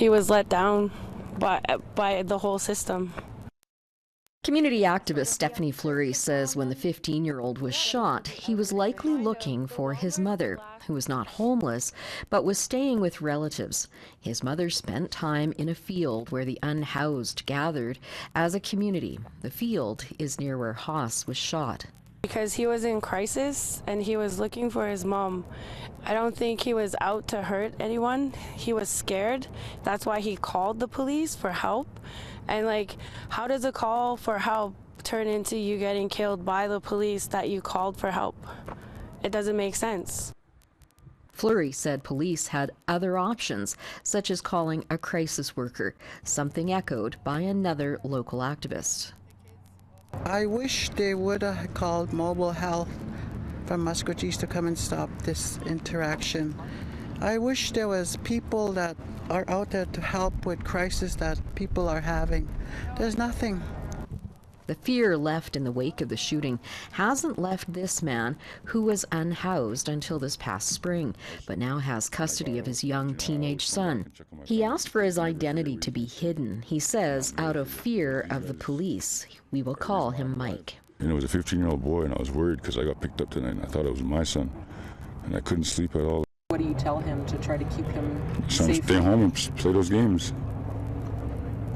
he was let down by the whole system. Community activist Stephanie Fleury says when the 15-year-old was shot, he was likely looking for his mother, who was not homeless, but was staying with relatives. His mother spent time in a field where the unhoused gathered as a community. The field is near where Haas was shot. Because he was in crisis and he was looking for his mom. I don't think he was out to hurt anyone. He was scared. That's why he called the police for help. And like, how does a call for help turn into you getting killed by the police that you called for help? It doesn't make sense. Fleury said police had other options, such as calling a crisis worker, something echoed by another local activist. I wish they would have called mobile health from Muscogees to come and stop this interaction. I wish there was people that are out there to help with crisis that people are having. There's nothing. The fear left in the wake of the shooting hasn't left this man, who was unhoused until this past spring, but now has custody of his young teenage son. He asked for his identity to be hidden, he says, out of fear of the police. We will call him Mike. And it was a 15-year-old boy, and I was worried because I got picked up tonight, and I thought it was my son, and I couldn't sleep at all. What do you tell him to try to keep him Son, safe? stay home and play those games.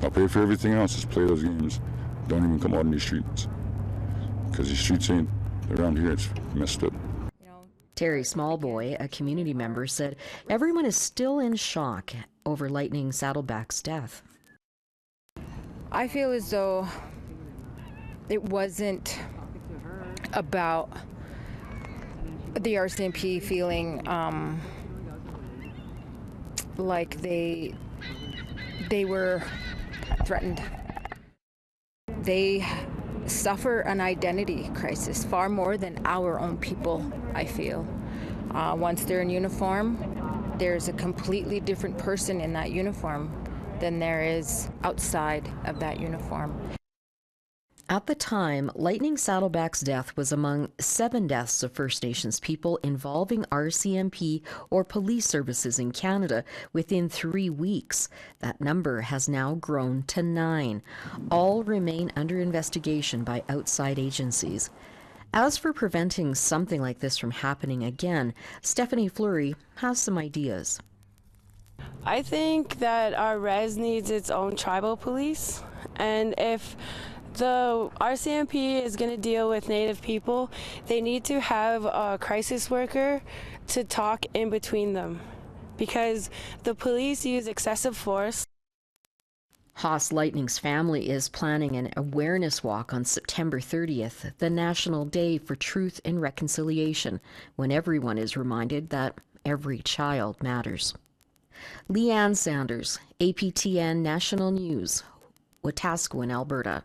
I'll pay for everything else, just play those games. Don't even come out in these streets, because these streets ain't around here. It's messed up. Terry Smallboy, a community member, said everyone is still in shock over Lightning Saddleback's death. I feel as though it wasn't about the RCMP feeling like they were threatened. They suffer an identity crisis far more than our own people, I feel. Once they're in uniform, there's a completely different person in that uniform than there is outside of that uniform. At the time, Lightning Saddleback's death was among 7 deaths of First Nations people involving RCMP or police services in Canada within 3 weeks. That number has now grown to 9. All remain under investigation by outside agencies. As for preventing something like this from happening again, Stephanie Fleury has some ideas. I think that our res needs its own tribal police, and if the RCMP is going to deal with Native people, they need to have a crisis worker to talk in between them, because the police use excessive force. Haas Lightning's family is planning an awareness walk on September 30th, the National Day for Truth and Reconciliation, when everyone is reminded that every child matters. Leanne Sanders, APTN National News, Wetaskiwin, Alberta.